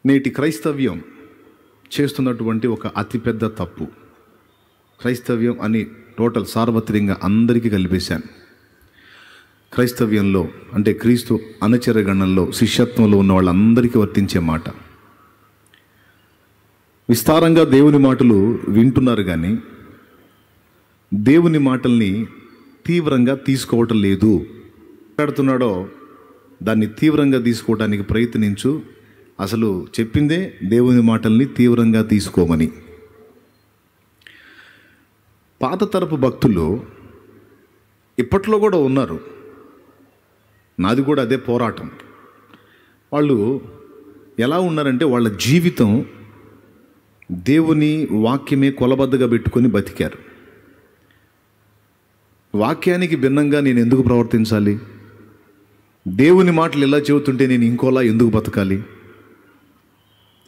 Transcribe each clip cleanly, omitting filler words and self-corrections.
నేటి క్రైస్తవ్యం చేస్తున్నటువంటి ఒక అతిపెద్ద తప్పు. క్రైస్తవ్యం అని టోటల్ సార్వత్రికంగా అందరికీ కలిపేశాను. క్రైస్తవ్యంలో అంటే క్రీస్తు అనుచరగణంలో శిష్యత్వంలో ఉన్న వాళ్ళందరికీ వర్తించే మాట. విస్తారంగా దేవుని మాటలు వింటున్నారు, కానీ దేవుని మాటల్ని తీవ్రంగా తీసుకోవటం లేదు. మాట్లాడుతున్నాడో దాన్ని తీవ్రంగా తీసుకోవడానికి ప్రయత్నించు. అసలు చెప్పిందే దేవుని మాటల్ని తీవ్రంగా తీసుకోమని. పాత తరపు భక్తులు ఇప్పట్లో కూడా ఉన్నారు. నాది కూడా అదే పోరాటం. వాళ్ళు ఎలా ఉన్నారంటే వాళ్ళ జీవితం దేవుని వాక్యమే కొలబద్దగా పెట్టుకొని బతికారు. వాక్యానికి భిన్నంగా నేను ఎందుకు ప్రవర్తించాలి? దేవుని మాటలు ఎలా చెబుతుంటే నేను ఇంకోలా ఎందుకు బతకాలి?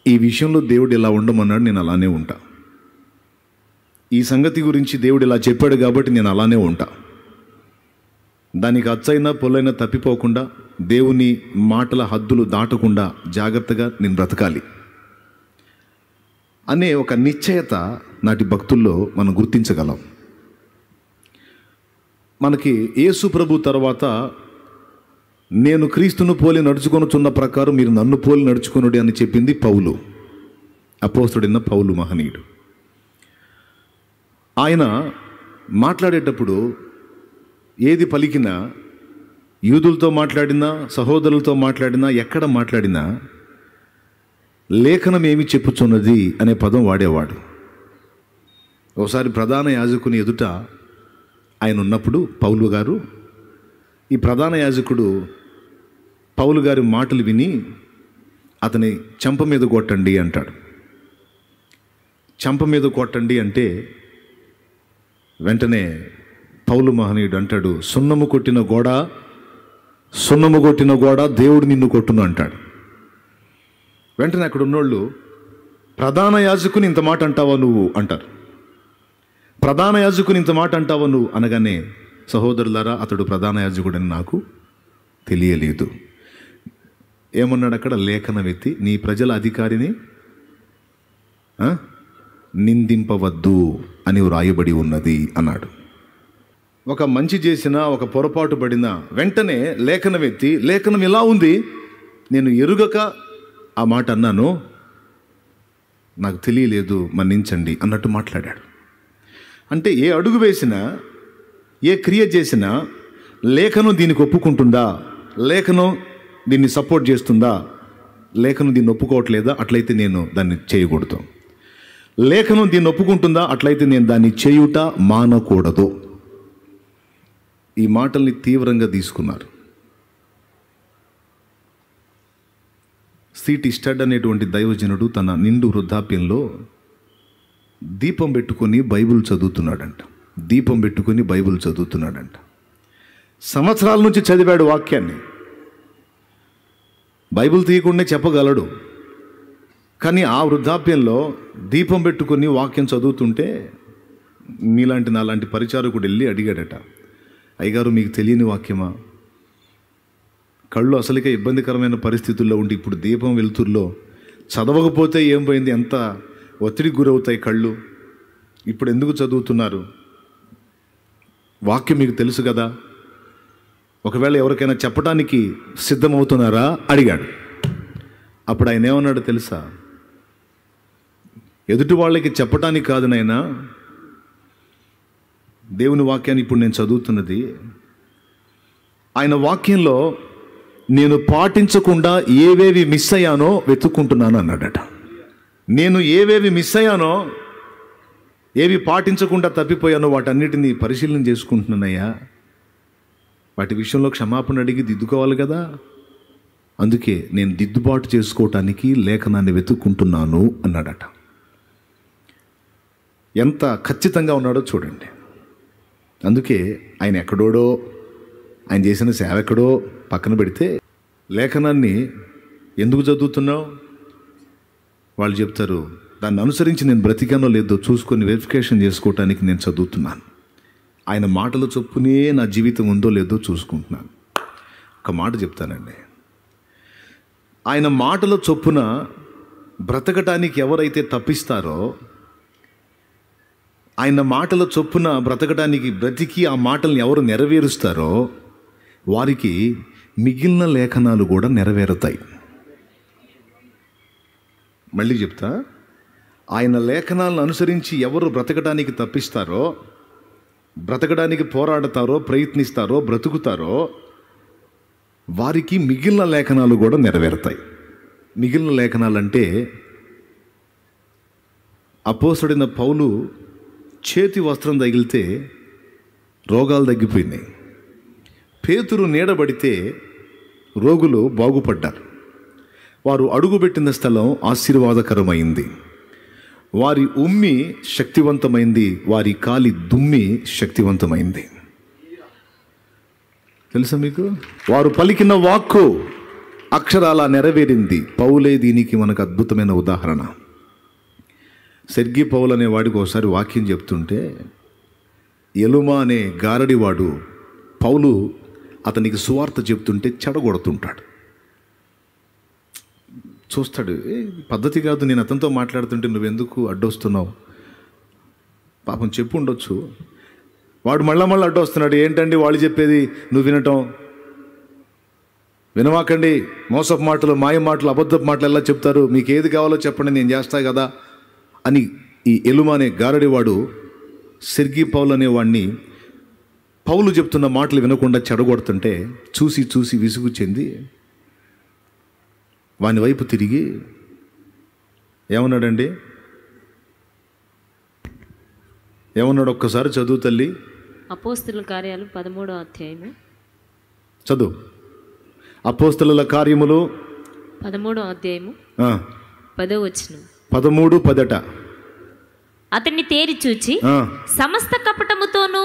ఈ విషయంలో దేవుడు ఇలా ఉండమన్నాడు, నేను అలానే ఉంటా. ఈ సంగతి గురించి దేవుడు ఇలా చెప్పాడు కాబట్టి నేను అలానే ఉంటా. దానికి అచ్చైనా పొల్లైనా తప్పిపోకుండా దేవుని మాటల హద్దులు దాటకుండా జాగ్రత్తగా నేను బ్రతకాలి అనే ఒక నిశ్చయత నాటి భక్తుల్లో మనం గుర్తించగలం. మనకి యేసు ప్రభు తర్వాత నేను క్రీస్తును పోలి నడుచుకొనుచున్న ప్రకారం మీరు నన్ను పోలి నడుచుకొనుడి అని చెప్పింది పౌలు, అపోస్తలుడైన పౌలు మహనీయుడు. ఆయన మాట్లాడేటప్పుడు ఏది పలికినా, యూదులతో మాట్లాడినా, సహోదరులతో మాట్లాడినా, ఎక్కడ మాట్లాడినా లేఖనం ఏమి చెప్పుచున్నది అనే పదం వాడేవాడు. ఒకసారి ప్రధాన యాజకుని ఎదుట ఆయన ఉన్నప్పుడు పౌలు గారు, ఈ ప్రధాన యాజకుడు పౌలు గారి మాటలు విని అతని చెంప మీద కొట్టండి అంటాడు. చెంప మీద కొట్టండి అంటే వెంటనే పౌలు మహనీయుడు అంటాడు, సున్నము కొట్టిన గోడ దేవుడు నిన్ను కొట్టును అంటాడు. వెంటనే అక్కడ ఉన్నోళ్ళు, ప్రధాన యాజకుని ఇంత మాట అంటావా నువ్వు అంటారు. ప్రధాన యాజకుని ఇంత మాట అంటావా నువ్వు అనగానే, సహోదరులారా అతడు ప్రధాన యాజకుడని నాకు తెలియలేదు. ఏమన్నాడు అక్కడ? లేఖనం ఎత్తి నీ ప్రజల అధికారిని నిందింపవద్దు అని వ్రాయబడి ఉన్నది అన్నాడు. ఒక మంచి చేసినా, ఒక పొరపాటు పడినా వెంటనే లేఖనం ఎత్తి, లేఖనం ఇలా ఉంది, నేను ఎరుగక ఆ మాట అన్నాను, నాకు తెలియలేదు, మన్నించండి అన్నట్టు మాట్లాడాడు. అంటే ఏ అడుగు వేసినా, ఏ క్రియ చేసినా లేఖనం దీనికి ఒప్పుకుంటుందా, లేఖనం దీన్ని సపోర్ట్ చేస్తుందా, లేఖనం దీన్ని ఒప్పుకోవట్లేదా, అట్లయితే నేను దాన్ని చేయకూడదు. లేఖనం దీన్ని ఒప్పుకుంటుందా, అట్లయితే నేను దాన్ని చేయుట మానకూడదు. ఈ మాటల్ని తీవ్రంగా తీసుకున్నారు. సిటీ స్టడ్ అనేటువంటి దైవజనుడు తన నిండు వృద్ధాప్యంలో దీపం పెట్టుకొని బైబిల్ చదువుతున్నాడంట. సంవత్సరాల నుంచి చదివాడు వాక్యాన్ని. బైబిల్ తీయకుండా చెప్పగలడు, కానీ ఆ వృద్ధాప్యంలో దీపం పెట్టుకొని వాక్యం చదువుతుంటే మీలాంటి నాలాంటి పరిచారకుడు వెళ్ళి అడిగాడట, అయ్యగారు మీకు తెలియని వాక్యమా? కళ్ళు అసలుకే ఇబ్బందికరమైన పరిస్థితుల్లో ఉండి ఇప్పుడు దీపం వెలుతురులో చదవకపోతే ఏం పోయింది, ఎంత ఒత్తిడికి గురవుతాయి కళ్ళు, ఇప్పుడు ఎందుకు చదువుతున్నారు? వాక్యం మీకు తెలుసు కదా, ఒకవేళ ఎవరికైనా చెప్పడానికి సిద్ధమవుతున్నారా అడిగాడు. అప్పుడు ఆయన ఏమన్నాడు తెలుసా? ఎదుటి వాళ్ళకి చెప్పటానికి కాదు నాయనా, దేవుని వాక్యాన్ని ఇప్పుడు నేను చదువుతున్నది, ఆయన వాక్యంలో నేను పాటించకుండా ఏవేవి మిస్ అయ్యానో వెతుక్కుంటున్నాను అన్నాడట. నేను ఏవేవి మిస్ అయ్యానో, ఏవి పాటించకుండా తప్పిపోయానో వాటన్నిటినీ పరిశీలన చేసుకుంటున్నానయ్యా. వాటి విషయంలో క్షమాపణ అడిగి దిద్దుకోవాలి కదా, అందుకే నేను దిద్దుబాటు చేసుకోవటానికి లేఖనాన్ని వెతుక్కుంటున్నాను అన్నాడట. ఎంత ఖచ్చితంగా ఉన్నాడో చూడండి. అందుకే ఆయన ఎక్కడోడో, ఆయన చేసిన సేవ ఎక్కడో పక్కన పెడితే లేఖనాన్ని ఎందుకు చదువుతున్నావు? వాళ్ళు చెప్తారు, దాన్ని అనుసరించి నేను బ్రతికానో లేదో చూసుకొని వెరిఫికేషన్ చేసుకోవటానికి నేను చదువుతున్నాను. ఆయన మాటల చొప్పునే నా జీవితం ఉందో లేదో చూసుకుంటున్నాను. ఒక మాట చెప్తానండి, ఆయన మాటల చొప్పున బ్రతకటానికి ఎవరైతే తప్పిస్తారో, ఆయన మాటల చొప్పున బ్రతకడానికి బ్రతికి ఆ మాటల్ని ఎవరు నెరవేరుస్తారో వారికి మిగిలిన లేఖనాలు కూడా నెరవేరుతాయి. మళ్ళీ చెప్తా, ఆయన లేఖనాలను అనుసరించి ఎవరు బ్రతకడానికి తప్పిస్తారో, బ్రతకడానికి పోరాడతారో, ప్రయత్నిస్తారో, బ్రతుకుతారో వారికి మిగిలిన లేఖనాలు కూడా నెరవేరుతాయి. మిగిలిన లేఖనాలంటే అపోస్తలుడైన పౌలు చేతి వస్త్రం తగిలితే రోగాలు తగ్గిపోయినాయి. పేతురు నీడబడితే రోగులు బాగుపడ్డారు. వారు అడుగుపెట్టిన స్థలం ఆశీర్వాదకరమైంది. వారి ఉమ్మి శక్తివంతమైంది, వారి కాలి దుమ్మి శక్తివంతమైంది. తెలుసా మీకు? వారు పలికిన వాక్కు అక్షరాల నెరవేరింది. పౌలే దీనికి మనకు అద్భుతమైన ఉదాహరణ. సెర్గి పౌలు అనే వాడికి ఒకసారి వాక్యం చెప్తుంటే ఎలుమా అనే గారడివాడు పౌలు అతనికి సువార్త చెప్తుంటే చెడగొడుతుంటాడు. చూస్తాడు, పద్ధతి కాదు, నేను అతనితో మాట్లాడుతుంటే నువ్వెందుకు అడ్డొస్తున్నావు, పాపం చెప్పు ఉండొచ్చు. వాడు మళ్ళా అడ్డొస్తున్నాడు. ఏంటండి వాళ్ళు చెప్పేది నువ్వు వినటం? వినమాకండి, మోసపు మాటలు, మాయ మాటలు, అబద్ధపు మాటలు ఎలా చెప్తారు, మీకు ఏది కావాలో చెప్పండి, నేను చేస్తా కదా అని ఈ ఎలుమా అనే గారడివాడు సెర్గి పౌలు అనేవాడిని పౌలు చెప్తున్న మాటలు వినకుండా చెడగొడుతుంటే చూసి చూసి విసుగు చెంది వాని వైపు తిరిగి ఏమన్నాడండి? ఏమన్నాడు? ఒక్కసారి చదువు తల్లి. అపోస్తలుల కార్యాలు 13వ అధ్యాయము చదువు. అపోస్తలుల కార్యములు 13వ అధ్యాయము 10వ వచనం. 13:10. అతన్ని తేరి చూచి సమస్త కపటముతోను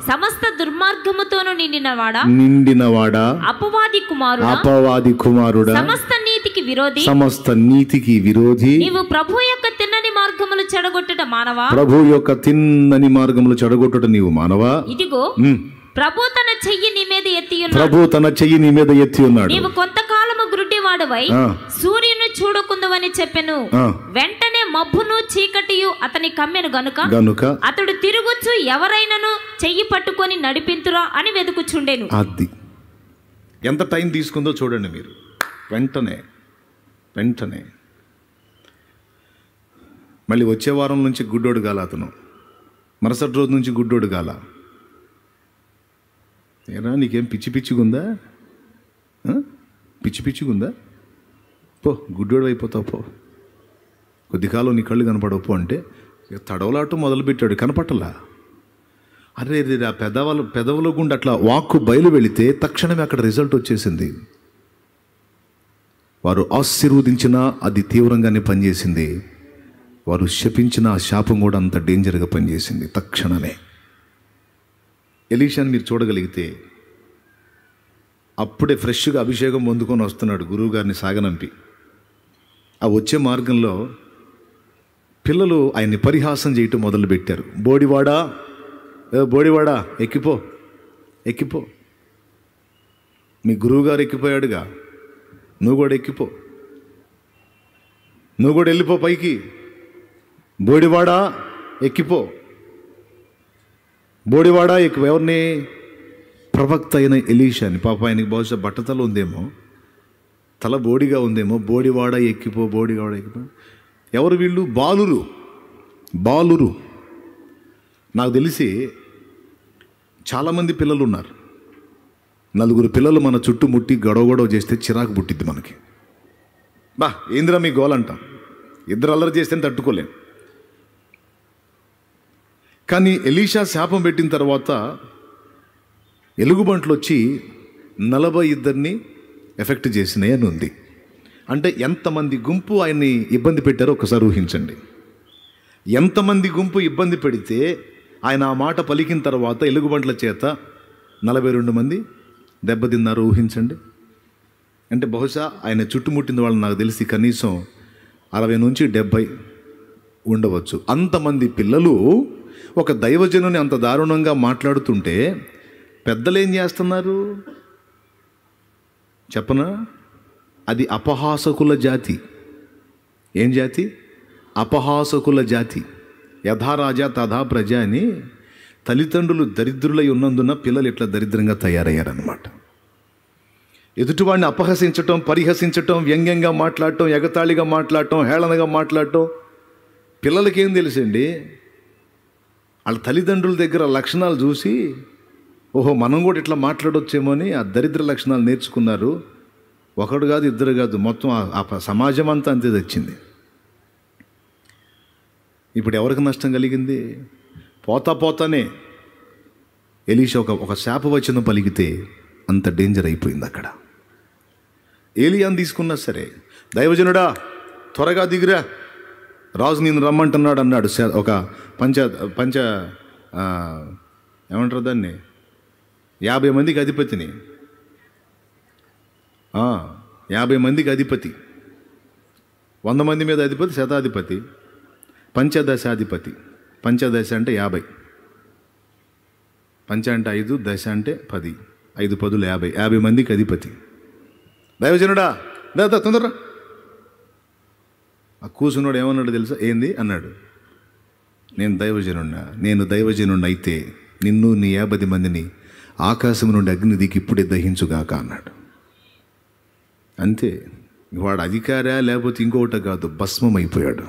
సమస్త దుర్మార్గముతోను నిండినవాడా అపవాది కుమారుడా సమస్త నీతికి విరోధి నీవు ప్రభు యొక్క తిన్నని మార్గములు చెడగొట్టుట నీవు మానవా. ఇదిగో ప్రభు తన చెయ్యి నీ మీద ఎత్తి ఉన్నాడు. నీవు కొంతకాలము గ్రుడ్డివాడవై సూర్యుని చూడకుందువని చెప్పెను. వెంటనే మబ్బును చీకటియు అతని కమ్మెను గనుక అతడు తిరుగుచు ఎవరైనను చెయ్యి పట్టుకొని నడిపింతురా అని వెతుకుచుండెను. అది ఎంత టైం తీసుకుందో చూడండి మీరు. వెంటనే మళ్ళీ వచ్చే వారం నుంచి గుడ్డోడు గాల, అతను మరుసటి రోజు నుంచి గుడ్డోడు గాల. ఏరా నీకేం పిచ్చిగుందా? పిచ్చిగుందా? పో, గుడ్డోడు అయిపోతావు పో, కొద్ది కాలం నీ కళ్ళు కనపడవు అంటే తడవలాటం మొదలుపెట్టాడు. కనపట్టలా. అరే ఆ పెదవుల గుండా అట్లా వాక్కు బయలు వెళితే తక్షణమే అక్కడ రిజల్ట్ వచ్చేసింది. వారు ఆశీర్వదించినా అది తీవ్రంగానే పనిచేసింది. వారు శపించిన ఆ శాపం కూడా అంత డేంజర్గా పనిచేసింది తక్షణమే. ఎలీషాని మీరు చూడగలిగితే అప్పుడే ఫ్రెష్గా అభిషేకం పొందుకొని వస్తున్నాడు గురువుగారిని సాగనంపి. ఆ వచ్చే మార్గంలో పిల్లలు ఆయన్ని పరిహాసం చేయటం మొదలుపెట్టారు. బోడివాడా ఎక్కిపో, మీ గురువుగారు ఎక్కిపోయాడుగా, నువ్వు కూడా ఎక్కిపో, నువ్వు కూడా వెళ్ళిపో పైకి. బోడివాడా ఎక్కిపో, బోడివాడా ఎక్కువ. ఎవరిని? ప్రవక్త అయిన ఎలీషాని. పాప ఆయనకి బహుశా బట్టతల ఉందేమో, తల బోడిగా ఉందేమో. బోడివాడా ఎక్కిపో. ఎవరు వీళ్ళు? బాలురు. నాకు తెలిసి చాలామంది పిల్లలు ఉన్నారు. 4 పిల్లలు మన చుట్టుముట్టి గొడవ చేస్తే చిరాకు పుట్టిద్ది మనకి. ఏందిరా మీ గోలంటాం. 2 అల్లరి చేస్తే తట్టుకోలేం. కానీ ఎలీషా శాపం పెట్టిన తర్వాత ఎలుగుబంట్లు వచ్చి 42 ఎఫెక్ట్ చేసినాయి అని ఉంది. అంటే ఎంతమంది గుంపు ఆయన్ని ఇబ్బంది పెట్టారో ఒకసారి ఊహించండి. ఎంతమంది గుంపు ఇబ్బంది పెడితే ఆయన ఆ మాట పలికిన తర్వాత ఎలుగుబంట్ల చేత 42 మంది దెబ్బతిన్నారు. ఊహించండి. అంటే బహుశా ఆయన చుట్టుముట్టిన వాళ్ళు నాకు తెలిసి కనీసం 60 నుంచి 70 ఉండవచ్చు. అంతమంది పిల్లలు ఒక దైవజనుని అంత దారుణంగా మాట్లాడుతుంటే పెద్దలు ఏం చేస్తున్నారు చెప్పనా? అది అపహాసకుల జాతి. ఏం జాతి? అపహాసకుల జాతి. యథా రాజా తథా ప్రజ అని తల్లిదండ్రులు దరిద్రులై ఉన్నందున పిల్లలు ఇట్లా దరిద్రంగా తయారయ్యారనమాట. ఎదుటివాడిని అపహసించటం, పరిహసించటం, వ్యంగ్యంగా మాట్లాడటం, ఎగతాళిగా మాట్లాడటం, హేళనగా మాట్లాడటం. పిల్లలకేం తెలుసండి? వాళ్ళ తల్లిదండ్రుల దగ్గర లక్షణాలు చూసి ఓహో మనం కూడా ఇట్లా మాట్లాడొచ్చేమో అని ఆ దరిద్ర లక్షణాలు నేర్చుకున్నారు. ఒకడు కాదు, ఇద్దరు కాదు, మొత్తం ఆ సమాజం అంతా అంతే తెచ్చింది. ఇప్పుడు ఎవరికి నష్టం కలిగింది? పోతానే ఎలీషా ఒక శాపవచనం పలికితే అంత డేంజర్ అయిపోయింది అక్కడ. ఏలియాని తీసుకున్నా సరే, దైవజనుడా త్వరగా దిగిరా, రాజు నేను రమ్మంటున్నాడు అన్నాడు. ఒక పంచ ఏమంటారు దాన్ని, 50 మందికి అధిపతిని, 50 మందికి అధిపతి, 100 మంది మీద అధిపతి, శతాధిపతి, పంచదశాధిపతి. పంచదశ అంటే 50, పంచ అంటే 5, దశ అంటే 10, 5 పదులు 50, 50 మందికి అధిపతి. దైవజనుడా దా తొందరరా. ఆ కూసున్నాడు ఏమన్నాడు తెలుసా? ఏంది అన్నాడు. నేను దైవజనుడిని అయితే నిన్ను నీ 50 మందిని ఆకాశం నుండి అగ్ని దిగి ఇప్పుడే దహించుగాక అన్నాడు. అంతే. వాడు అధికారా లేకపోతే ఇంకొకటి కాదు, భస్మం అయిపోయాడు.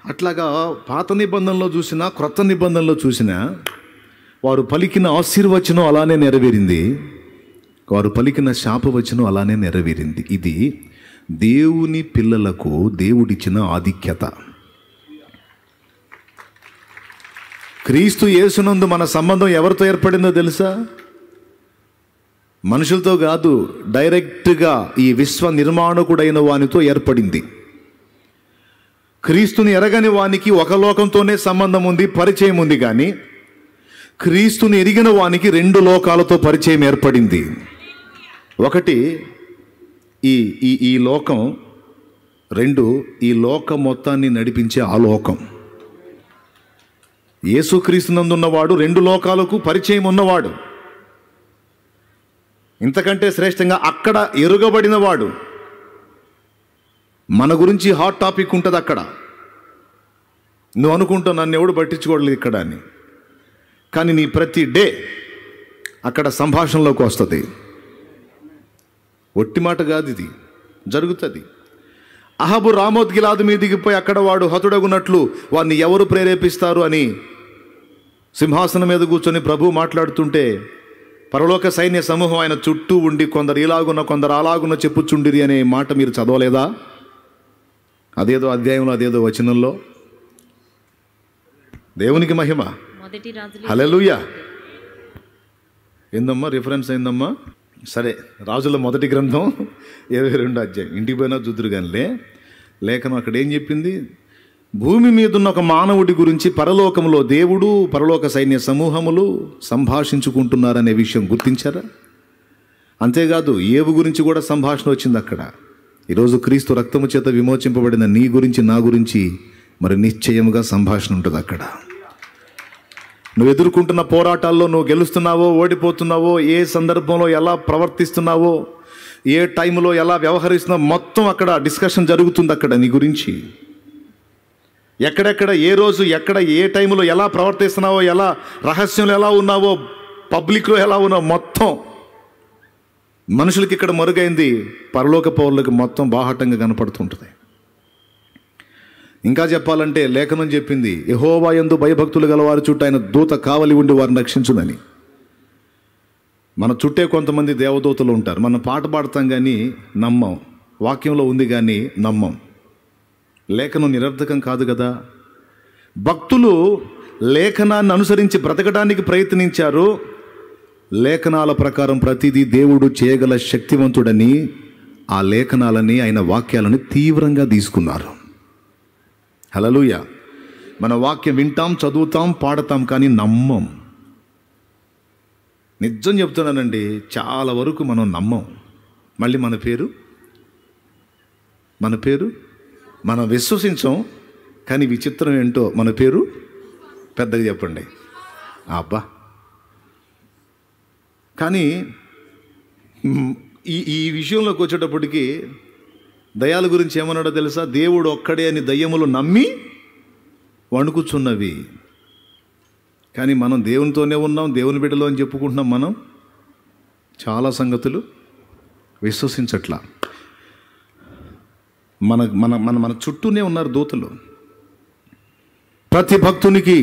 అట్లాగా పాత నిబంధనలో చూసినా క్రొత్త నిబంధనలో చూసినా వారు పలికిన ఆశీర్వచనం అలానే నెరవేరింది, వారు పలికిన శాపవచనం అలానే నెరవేరింది. ఇది దేవుని పిల్లలకు దేవుడిచ్చిన ఆధిక్యత. క్రీస్తు యేసునందు మన సంబంధం ఎవరితో ఏర్పడిందో తెలుసా? మనుషులతో కాదు, డైరెక్ట్గా ఈ విశ్వ నిర్మాణకుడైన వానితో ఏర్పడింది. క్రీస్తుని ఎరగని వానికి ఒక లోకంతోనే సంబంధం ఉంది, పరిచయం ఉంది. కానీ క్రీస్తుని ఎరిగిన వానికి 2 లోకాలతో పరిచయం ఏర్పడింది. ఒకటి ఈ లోకం, 2 ఈ లోకం మొత్తాన్ని నడిపించే ఆ లోకం. యేసుక్రీస్తునందున్నవాడు 2 లోకాలకు పరిచయం ఉన్నవాడు. ఇంతకంటే శ్రేష్టంగా అక్కడ ఎరుగబడినవాడు. మన గురించి హాట్ టాపిక్ ఉంటుంది అక్కడ. నువ్వు అనుకుంటావు నన్ను ఎవడు పట్టించుకోవట్లేదు ఇక్కడ అని, కానీ నీ ప్రతి డే అక్కడ సంభాషణలోకి వస్తుంది. ఒట్టి మాట కాదు, ఇది జరుగుతుంది. అహబు రామోత్గిలాదు మీదికి పోయి అక్కడ వాడు హతుడగునట్లు వాడిని ఎవరు ప్రేరేపిస్తారు అని సింహాసనం మీద కూర్చొని ప్రభు మాట్లాడుతుంటే పరలోక సైన్య సమూహం ఆయన చుట్టూ ఉండి కొందరు ఇలాగున్న కొందరు అలాగున్న చెప్పుచుండిరి అనే మాట మీరు చదవలేదా? అదేదో అధ్యాయంలో, అదేదో వచనంలో. దేవునికి మహిమ. హల్లెలూయా. ఏందమ్మా రిఫరెన్స్ అయిందమ్మా? సరే, రాజుల మొదటి గ్రంథం 22వ అధ్యాయం. ఇంటికి పోయినా చూద్దరు కానిలే. లేఖనం అక్కడ ఏం చెప్పింది? భూమి మీద ఉన్న ఒక మానవుడి గురించి పరలోకంలో దేవుడు, పరలోక సైన్య సమూహములు సంభాషించుకుంటున్నారనే విషయం గుర్తించారా? అంతేకాదు ఏవు గురించి కూడా సంభాషణ వచ్చింది అక్కడ. ఈరోజు క్రీస్తు రక్తము చేత విమోచింపబడిన నీ గురించి, నా గురించి మరి నిశ్చయముగా సంభాషణ ఉంటుంది అక్కడ. నువ్వు ఎదుర్కొంటున్న పోరాటాల్లో నువ్వు గెలుస్తున్నావో ఓడిపోతున్నావో, ఏ సందర్భంలో ఎలా ప్రవర్తిస్తున్నావో, ఏ టైంలో ఎలా వ్యవహరిస్తున్నావో మొత్తం అక్కడ డిస్కషన్ జరుగుతుంది అక్కడ నీ గురించి. ఎక్కడెక్కడ ఏ రోజు ఎక్కడ ఏ టైంలో ఎలా ప్రవర్తిస్తున్నావో, ఎలా రహస్యంలో ఎలా ఉన్నావో, పబ్లిక్లో ఎలా ఉన్నావో మొత్తం మనుషులకి ఇక్కడ మరుగైంది, పరలోక పౌరులకు మొత్తం బాహటంగా కనపడుతుంటుంది. ఇంకా చెప్పాలంటే లేఖనం చెప్పింది, యెహోవా యందు భయభక్తులు గలవారి చుట్టూ ఆయన దూత కావలి ఉండి వారిని రక్షించునని. మన చుట్టే కొంతమంది దేవదూతలు ఉంటారు. మనం పాట పాడతాం కానీ నమ్మం, వాక్యంలో ఉంది కానీ నమ్మం. లేఖనం నిరర్థకం కాదు కదా. భక్తులు లేఖనాన్ని అనుసరించి బ్రతకడానికి ప్రయత్నించారు. లేఖనాల ప్రకారం ప్రతిదీ దేవుడు చేయగల శక్తివంతుడని ఆ లేఖనాలని, ఆయన వాక్యాలని తీవ్రంగా తీసుకున్నారు. హల్లెలూయా. మన వాక్యం వింటాం, చదువుతాం, పాడతాం కానీ నమ్మం. నిజం చెప్తున్నానండి, చాలా వరకు మనం నమ్మం. మళ్ళీ మన పేరు మనం విశ్వసించం, కానీ విచిత్రం ఏంటో మన పేరు పెద్దగా చెప్పండి. అబ్బా. కానీ ఈ విషయంలోకి వచ్చేటప్పటికి దయ్యాల గురించి ఏమన్నాడో తెలుసా? దేవుడు ఒక్కడే అని దయ్యములు నమ్మి వణుకుచున్నవి. కానీ మనం దేవునితోనే ఉన్నాం, దేవుని బిడ్డలో అని చెప్పుకుంటున్నాం. మనం చాలా సంగతులు విశ్వసించట్లా. మన మన మన మన చుట్టూనే ఉన్నారు దూతలు. ప్రతి భక్తునికి,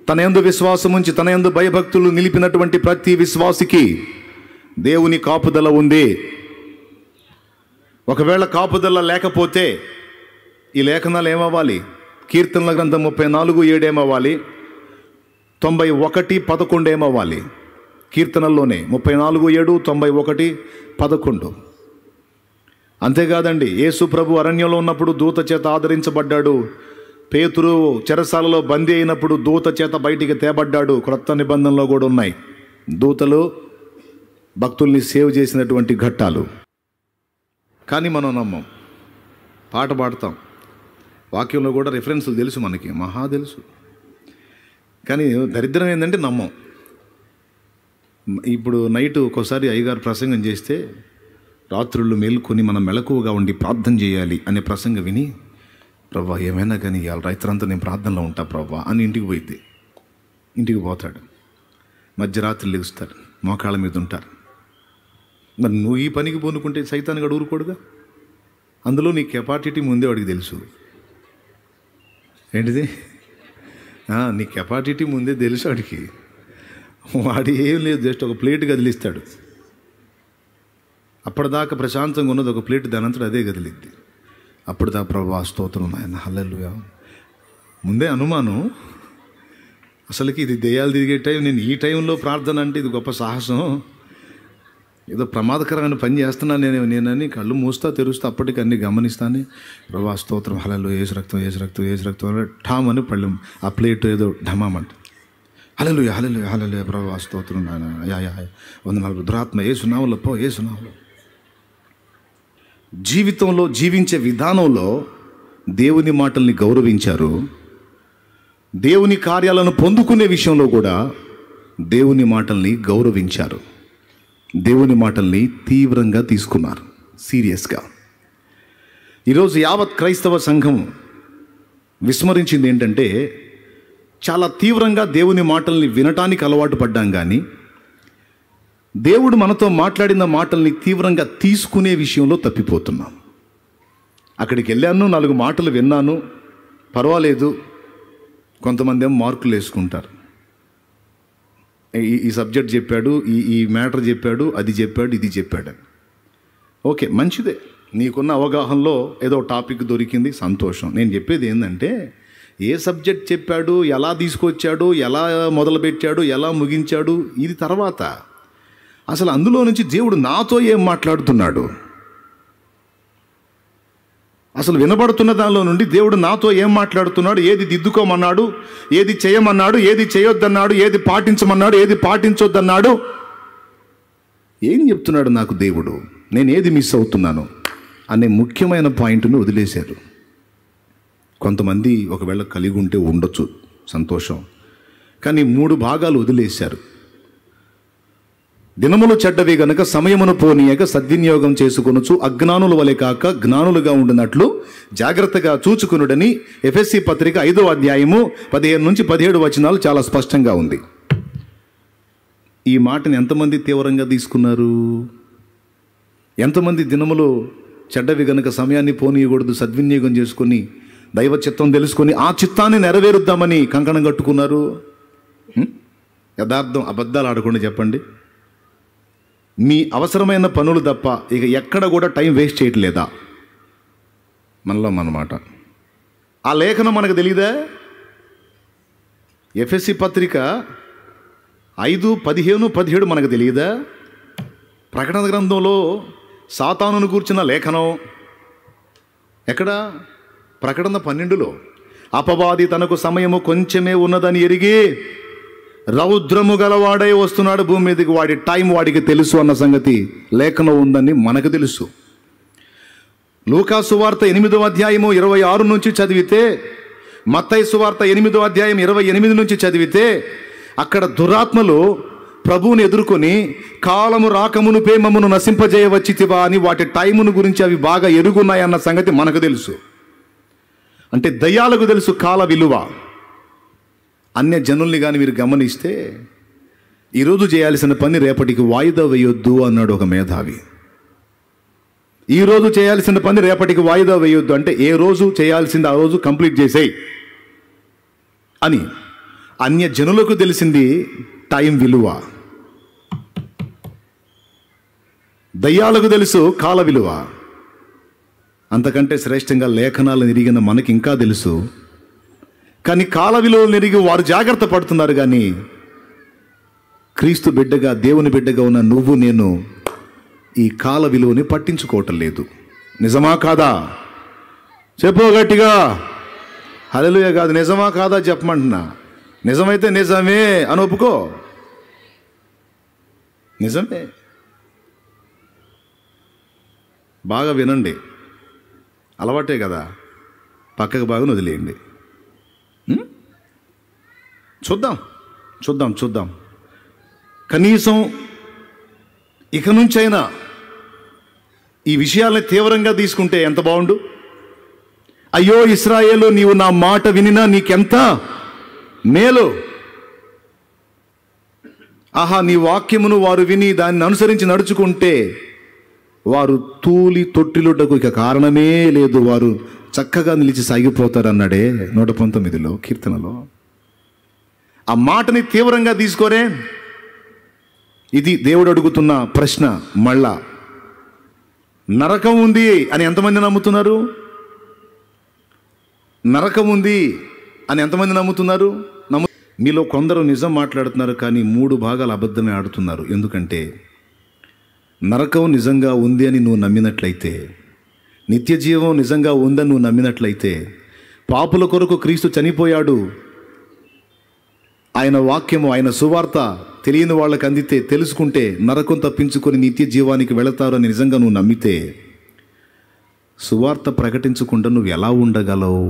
తన యందు విశ్వాసం ఉంచి తన యందు భయభక్తులు నిలిపినటువంటి ప్రతి విశ్వాసికి దేవుని కాపుదల ఉంది. ఒకవేళ కాపుదల లేకపోతే ఈ లేఖనాలు ఏమవ్వాలి? కీర్తనల గ్రంథం 34:7 ఏమవ్వాలి? 91:11 ఏమవ్వాలి? కీర్తనల్లోనే 34:7, 91:11. అంతేకాదండి, యేసు ప్రభు అరణ్యంలో ఉన్నప్పుడు దూత చేత ఆదరించబడ్డాడు. పేతురు చెరసాలలో బందీ అయినప్పుడు దూత చేత బయటికి తేబడ్డాడు. క్రొత్త నిబంధనలో కూడా ఉన్నాయి దూతలు భక్తుల్ని సేవ్ చేసినటువంటి ఘట్టాలు. కానీ మనం నమ్మం. పాట పాడతాం, వాక్యంలో కూడా రిఫరెన్సులు తెలుసు, మనకి మహా తెలుసు. కానీ దరిద్రం ఏంటంటే నమ్మం. ఇప్పుడు నైట్ ఒక్కోసారి అయ్యగారు ప్రసంగం చేస్తే రాత్రుళ్ళు మేలుకొని మనం మెలకువగా ఉండి ప్రార్థన చేయాలి అనే ప్రసంగం విని, ప్రభా ఏమైనా కానీ ఇవాళ రైతులంతా నేను ప్రార్థనలో ఉంటా ప్రభా అని ఇంటికి పోతాడు. మధ్యరాత్రి లెగుస్తాడు, మోకాళ్ళ మీద ఉంటారు. మరి నువ్వు ఈ పనికి పూనుకుంటే సైతాన్ని గడు ఊరుకోడుగా. అందులో నీ కెపాసిటీ ముందే వాడికి తెలుసు. ఏంటిది? నీ కెపాసిటీ ముందే తెలుసు వాడికి. వాడి ఏం లేదు, జస్ట్ ఒక ప్లేట్ కదిలిస్తాడు. అప్పటిదాకా ప్రశాంతంగా ఉన్నది ఒక ప్లేట్, దానంతట అదే కదిలిద్ది. అప్పటిదా ప్రభా స్తోత్రం ఆయన హల్లెలూయా. ముందే అనుమానం, అసలుకి ఇది దెయ్యాలు తిరిగే టైం, నేను ఈ టైంలో ప్రార్థన అంటే ఇది గొప్ప సాహసం, ఏదో ప్రమాదకరమైన పని చేస్తున్నాను నేనని కళ్ళు మూస్తా తెరుస్తా అప్పటికి అన్ని గమనిస్తాను. ప్రభా స్తోత్రం హల్లెలూయా, యేసు రక్తం అని ఠామ్ అని పళ్ళు ఆ ప్లేట్ ఏదో ఢమామంట. హల్లెలూయా ప్రభా స్తోత్రం నాయన, యా 104 దురాత్మ యేసునామములో పో, యేసునామములో. జీవితంలో జీవించే విధానంలో దేవుని మాటల్ని గౌరవించారు. దేవుని కార్యాలను పొందుకునే విషయంలో కూడా దేవుని మాటల్ని గౌరవించారు. దేవుని మాటల్ని తీవ్రంగా తీసుకున్నారు, సీరియస్గా. ఈరోజు యావత్ క్రైస్తవ సంఘం విస్మరించింది ఏంటంటే, చాలా తీవ్రంగా దేవుని మాటల్ని వినటానికి అలవాటు పడ్డాం, కానీ దేవుడు మనతో మాట్లాడిన మాటల్ని తీవ్రంగా తీసుకునే విషయంలో తప్పిపోతున్నాం. అక్కడికి వెళ్ళాను, 4 మాటలు విన్నాను, పర్వాలేదు. కొంతమంది ఏమో మార్కులు వేసుకుంటారు. ఈ సబ్జెక్ట్ చెప్పాడు, ఈ మ్యాటర్ చెప్పాడు, అది చెప్పాడు, ఇది చెప్పాడు. ఓకే, మంచిదే. నీకున్న అవగాహనలో ఏదో టాపిక్ దొరికింది, సంతోషం. నేను చెప్పేది ఏంటంటే, ఏ సబ్జెక్ట్ చెప్పాడు, ఎలా తీసుకొచ్చాడు, ఎలా మొదలుపెట్టాడు, ఎలా ముగించాడు, ఇది తర్వాత. అసలు అందులో నుంచి దేవుడు నాతో ఏం మాట్లాడుతున్నాడు, అసలు వినబడుతున్న దానిలో నుండి దేవుడు నాతో ఏం మాట్లాడుతున్నాడు, ఏది దిద్దుకోమన్నాడు, ఏది చేయమన్నాడు, ఏది చేయొద్దన్నాడు, ఏది పాటించమన్నాడు, ఏది పాటించొద్దన్నాడు, ఏం చెప్తున్నాడు నాకు దేవుడు, నేను ఏది మిస్ అవుతున్నాను అనే ముఖ్యమైన పాయింట్ను వదిలేశారు. కొంతమంది ఒకవేళ కలిగి ఉంటే ఉండొచ్చు, సంతోషం. కానీ 3 భాగాలు వదిలేశారు. దినములు చెడ్డవి గనక సమయమును పోనీయక సద్వినియోగం చేసుకొనుచు అజ్ఞానుల వలె కాక జ్ఞానులుగా ఉండినట్లు జాగ్రత్తగా చూచుకునుడని ఎఫెసీ పత్రిక 5వ అధ్యాయము 15 నుంచి 17 వచనాలు చాలా స్పష్టంగా ఉంది. ఈ మాటని ఎంతమంది తీవ్రంగా తీసుకున్నారు? ఎంతమంది దినములు చెడ్డవి గనక సమయాన్ని పోనీయకూడదు, సద్వినియోగం చేసుకొని దైవ చిత్తం తెలుసుకొని ఆ చిత్తాన్ని నెరవేరుద్దామని కంకణం కట్టుకున్నారు? యథార్థం, అబద్ధాలు ఆడకుండా చెప్పండి. మీ అవసరమైన పనులు తప్ప ఇక ఎక్కడ కూడా టైం వేస్ట్ చేయట్లేదా? మనలో మనమాట. ఆ లేఖనం మనకు తెలియదా? ఎఫెసీ పత్రిక 5:15-17 మనకు తెలియదా? ప్రకటన గ్రంథంలో సాతానును గూర్చిన లేఖనం ఎక్కడ? ప్రకటన 12లో అపవాది తనకు సమయము కొంచెమే ఉన్నదని ఎరిగి రౌద్రము గలవాడై వస్తున్నాడు భూమి మీదకి, వాడి టైం వాడికి తెలుసు అన్న సంగతి లేఖనం ఉందని మనకు తెలుసు. లూకా సువార్త 8వ అధ్యాయము 26 నుంచి చదివితే, మత్తయి సువార్త 8వ అధ్యాయం 28 నుంచి చదివితే, అక్కడ దురాత్మలు ప్రభువుని ఎదుర్కొని కాలము రాకమునుపే మమ్మను నశింపజేయవచ్చితివా అని వాటి టైమును గురించి అవి బాగా ఎరుగున్నాయన్న సంగతి మనకు తెలుసు. అంటే దయ్యాలకు తెలుసు కాల విలువ. అన్య జనుల్ని కానీ మీరు గమనిస్తే ఈరోజు చేయాల్సిన పని రేపటికి వాయిదా వేయొద్దు అన్నాడు ఒక మేధావి. ఈరోజు చేయాల్సిన పని రేపటికి వాయిదా వేయొద్దు అంటే ఏ రోజు చేయాల్సింది ఆ రోజు కంప్లీట్ చేసేయి అని. అన్య జనులకు తెలిసింది టైం విలువ, దయ్యాలకు తెలుసు కాల విలువ. అంతకంటే శ్రేష్టంగా లేఖనాలు ఎరిగిన మనకి ఇంకా తెలుసు. కానీ కాల విలువలు ఎరిగి వారు జాగ్రత్త పడుతున్నారు. కానీ క్రీస్తు బిడ్డగా, దేవుని బిడ్డగా ఉన్న నువ్వు నేను ఈ కాల విలువని పట్టించుకోవటం లేదు. నిజమా కాదా? చెప్పు గట్టిగా. హల్లెలూయా కాదు, నిజమా కాదా చెప్పమంటున్నా. నిజమైతే నిజమే అని ఒప్పుకో. నిజమే. బాగా వినండి, అలవాటే కదా, పక్కకు బాగా వదిలేయండి. చూద్దాం చూద్దాం చూద్దాం. కనీసం ఇక నుంచైనా ఈ విషయాల్ని తీవ్రంగా తీసుకుంటే ఎంత బాగుండు. అయ్యో ఇశ్రాయేలు, నీవు నా మాట వినినా నీకెంత మేలు. ఆహా, నీ వాక్యమును వారు విని దాన్ని అనుసరించి నడుచుకుంటే వారు తూలి తొట్టిలుటకు ఇక కారణమే లేదు, వారు చక్కగా నిలిచి సాగిపోతారన్నాడే 119 కీర్తనలో. ఆ మాటని తీవ్రంగా తీసుకోరే. ఇది దేవుడు అడుగుతున్న ప్రశ్న. మళ్ళా నరకం ఉంది అని ఎంతమంది నమ్ముతున్నారు? నరకం ఉంది అని ఎంతమంది నమ్ముతున్నారు? మీలో కొందరు నిజం మాట్లాడుతున్నారు, కానీ 3 భాగాలు అబద్ధమే ఆడుతున్నారు. ఎందుకంటే నరకం నిజంగా ఉంది అని నువ్వు నమ్మినట్లయితే, నిత్య జీవం నిజంగా ఉందని నువ్వు నమ్మినట్లయితే, పాపుల కొరకు క్రీస్తు చనిపోయాడు, ఆయన వాక్యము, ఆయన సువార్త తెలియని వాళ్ళకి అందితే, తెలుసుకుంటే నరకం తప్పించుకొని నిత్య జీవానికి వెళతారు అని నిజంగా నువ్వు నమ్మితే, సువార్త ప్రకటించకుండా నువ్వు ఎలా ఉండగలవు?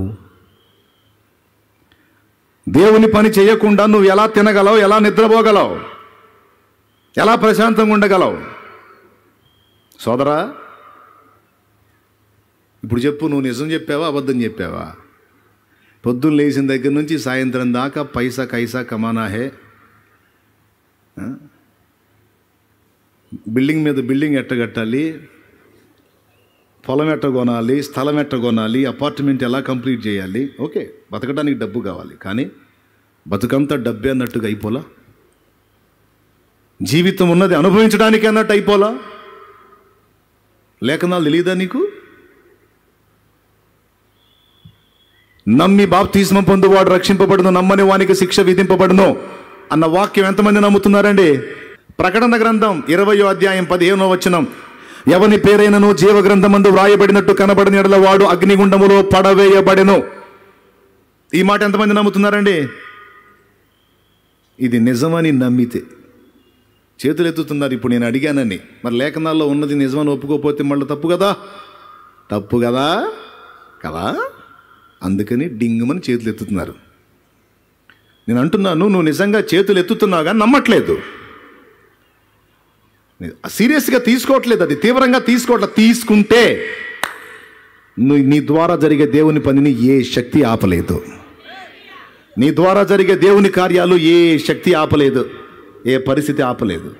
దేవుని పని చేయకుండా నువ్వు ఎలా తినగలవు? ఎలా నిద్రపోగలవు? ఎలా ప్రశాంతంగా ఉండగలవు? సోదరా, ఇప్పుడు చెప్పు, నువ్వు నిజం చెప్పావా అబద్ధం చెప్పావా? పొద్దున్న లేచిన దగ్గర నుంచి సాయంత్రం దాకా పైసా కైసా కమానా హే. బిల్డింగ్ మీద బిల్డింగ్ ఎట్టగట్టాలి, పొలం ఎట్ట కొనాలి, స్థలం ఎట్ట కొనాలి, అపార్ట్మెంట్ ఎలా కంప్లీట్ చేయాలి. ఓకే, బతకడానికి డబ్బు కావాలి, కానీ బతుకంతా డబ్బే అన్నట్టుగా అయిపోలా? జీవితం ఉన్నది అనుభవించడానికి అన్నట్టు అయిపోలా? లేఖనాలు తెలియదా నీకు? నమ్మి బాప్తిస్మం పొందువాడు రక్షింపబడును, నమ్మని వానికి శిక్ష విధింపబడును అన్న వాక్యం ఎంతమంది నమ్ముతున్నారండి? ప్రకటన గ్రంథం 20వ అధ్యాయం 15వ వచనం, ఎవని పేరైనను జీవ గ్రంథమందు వ్రాయబడినట్టు కనబడిన యెడల వాడు అగ్నిగుండములో పడవేయబడెను. ఈ మాట ఎంతమంది నమ్ముతున్నారండి? ఇది నిజమని నమ్మితే చేతులు ఎత్తుతున్నారు. ఇప్పుడు నేను అడిగానని, మరి లేఖనాల్లో ఉన్నది నిజమని ఒప్పుకోకపోతే మళ్ళీ తప్పు కదా? తప్పు కదా కదా? అందుకని డింగుమని చేతులు ఎత్తుతున్నారు. నేను అంటున్నాను, నువ్వు నిజంగా చేతులు ఎత్తుతున్నావు కానీ నమ్మట్లేదు, సీరియస్గా తీసుకోవట్లేదు, అది తీవ్రంగా తీసుకోవట్లేదు. తీసుకుంటే నీ ద్వారా జరిగే దేవుని పనిని ఏ శక్తి ఆపలేదు. నీ ద్వారా జరిగే దేవుని కార్యాలు ఏ శక్తి ఆపలేదు, ఏ పరిస్థితి ఆపలేదు.